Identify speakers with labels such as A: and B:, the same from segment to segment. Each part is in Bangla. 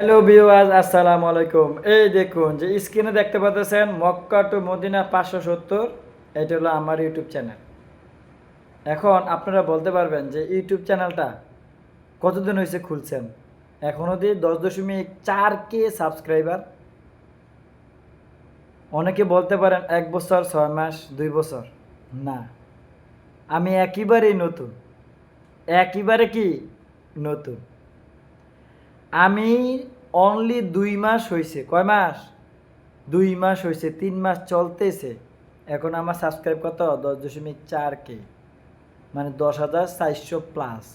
A: হ্যালো ভিউয়ার্স, আসসালামু আলাইকুম। এই দেখুন যে স্ক্রিনে দেখতে পাচ্ছেন মক্কা টু মদিনা 570। এটা হলো আমার ইউটিউব চ্যানেল। এখন আপনারা বলতে পারবেন যে ইউটিউব চ্যানেলটা কতদিন হয়েছে খুলছেন? এখনও দিয়ে 10.4K সাবস্ক্রাইবার। অনেকে বলতে পারেন 1 বছর, 6 মাস, 2 বছর। না, আমি একেবারেই নতুন। একেবারে কি নতুন। আমি অনলি 2 মাস হয়েছে। কয় মাস? 2 মাস হয়েছে, 3 মাস চলতেছে। এখন আমার সাবস্ক্রাইব কত? 10.4K, মানে 10,400+।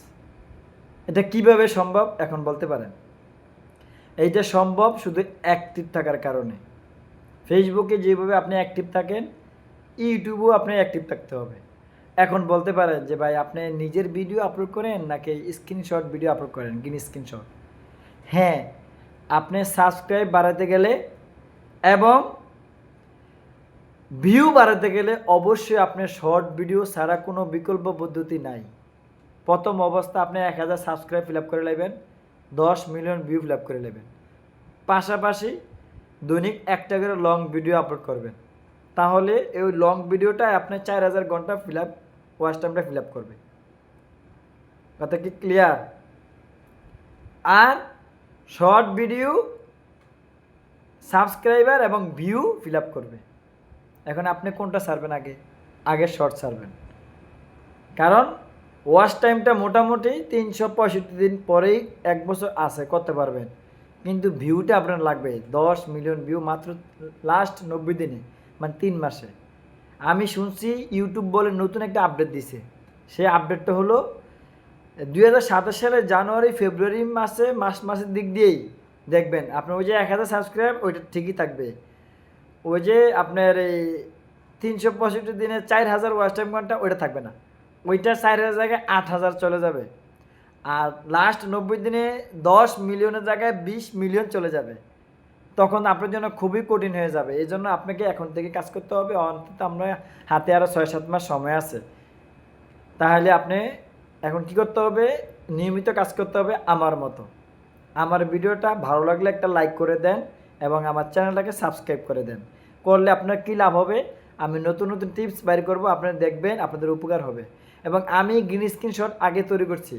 A: এটা কিভাবে সম্ভব এখন বলতে পারেন? এইটা সম্ভব শুধু অ্যাক্টিভ থাকার কারণে। ফেসবুকে যেভাবে আপনি অ্যাক্টিভ থাকেন, ইউটিউবেও আপনি অ্যাক্টিভ থাকতে হবে। এখন বলতে পারেন যে ভাই আপনি নিজের ভিডিও আপলোড করেন নাকি স্ক্রিনশট ভিডিও আপলোড করেন, গ্রিন স্ক্রিনশট? হ্যাঁ, আপনি সাবস্ক্রাইব বাড়াতে গেলে এবং ভিউ বাড়াতে গেলে অবশ্যই আপনার শর্ট ভিডিও ছাড়া কোনো বিকল্প পদ্ধতি নাই। প্রথম অবস্থা আপনি 1000 সাবস্ক্রাইব ফিল আপ করে নেবেন, 10 মিলিয়ন ভিউ ফিল আপ করে নেবেন। পাশাপাশি দৈনিক একটা করে লং ভিডিও আপলোড করবেন। তাহলে এই লং ভিডিওটা আপনার 4000 ঘন্টা ফিল আপ, ওয়াচ টাইমটা ফিল আপ করবে। কথা কি ক্লিয়ার? আর শর্ট ভিডিও সাবস্ক্রাইবার এবং ভিউ ফিল আপ করবে। এখন আপনি কোনটা ছাড়বেন? আগে শর্ট ছাড়বেন। কারণ ওয়াচ টাইমটা মোটামুটি 365 দিন পরেই 1 বছর আছে করতে পারবেন, কিন্তু ভিউটা আপনার লাগবে 10 মিলিয়ন ভিউ মাত্র লাস্ট 90 দিনে, মানে 3 মাসে। আমি শুনছি ইউটিউব বলে নতুন একটা আপডেট দিছে। সেই আপডেটটা হলো 2027 সালের জানুয়ারি ফেব্রুয়ারি মাসের দিক দিয়েই দেখবেন আপনার ওই যে 1000 সাবস্ক্রাইব ওইটা ঠিকই থাকবে। ওই যে আপনার এই 365 দিনে 4000 ওয়াচ টাইম ঘন্টা ওইটা থাকবে না। ওইটা 4000 জায়গায় 8000 চলে যাবে। আর লাস্ট 90 দিনে 10 মিলিয়নের জায়গায় 20 মিলিয়ন চলে যাবে। তখন আপনার জন্য খুবই কঠিন হয়ে যাবে। এই জন্য আপনাকে এখন থেকে কাজ করতে হবে। অন্তত আমরা হাতে আরও 6-7 মাস সময় আছে। তাহলে আপনি এখন কি করতে হবে? নিয়মিত কাজ করতে হবে আমার মতো। আমার ভিডিওটা ভালো লাগলে একটা লাইক করে দেন এবং আমার চ্যানেলটাকে সাবস্ক্রাইব করে দেন। করলে আপনার কী লাভ হবে? আমি নতুন নতুন টিপস বাইর করব, আপনারা দেখবেন, আপনাদের উপকার হবে। এবং আমি গ্রিন স্ক্রিনশট আগে তৈরি করছি।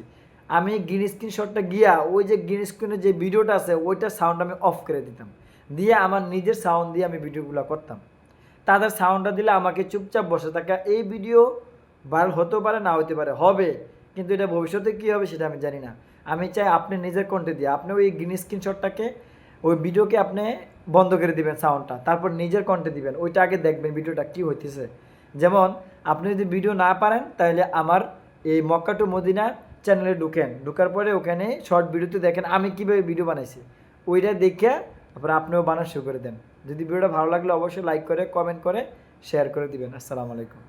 A: আমি গ্রিন স্ক্রিনশটটা গিয়া ওই যে গ্রিন স্ক্রিনে যে ভিডিওটা আছে ওইটার সাউন্ড আমি অফ করে দিতাম, দিয়ে আমার নিজের সাউন্ড দিয়ে আমি ভিডিওগুলো করতাম। তাদের সাউন্ডটা দিলে আমাকে চুপচাপ বসে থাকা। এই ভিডিও ভাইরাল হতেও পারে, না হতে পারে, হবে, কিন্তু এটা ভবিষ্যতে কী হবে সেটা আমি জানি না। আমি চাই আপনি নিজের কন্টেন্ট দিয়ে আপনি ওই গ্রিন স্ক্রিনশটটাকে, ওই ভিডিওকে আপনি বন্ধ করে দিবেন সাউন্ডটা, তারপর নিজের কন্টেন্ট দিবেন, ওইটা আগে দেখবেন ভিডিওটা কী হইতেছে। যেমন আপনি যদি ভিডিও না পারেন তাহলে আমার এই মক্কা টু মদিনা চ্যানেলে ঢুকার পরে ওখানে শর্ট ভিডিওতে দেখেন আমি কীভাবে ভিডিও বানাইছি, ওইটা দেখে তারপরে আপনিও বানানো শুরু করে দেন। যদি ভিডিওটা ভালো লাগলে অবশ্যই লাইক করে, কমেন্ট করে, শেয়ার করে দিবেন। আসসালামু আলাইকুম।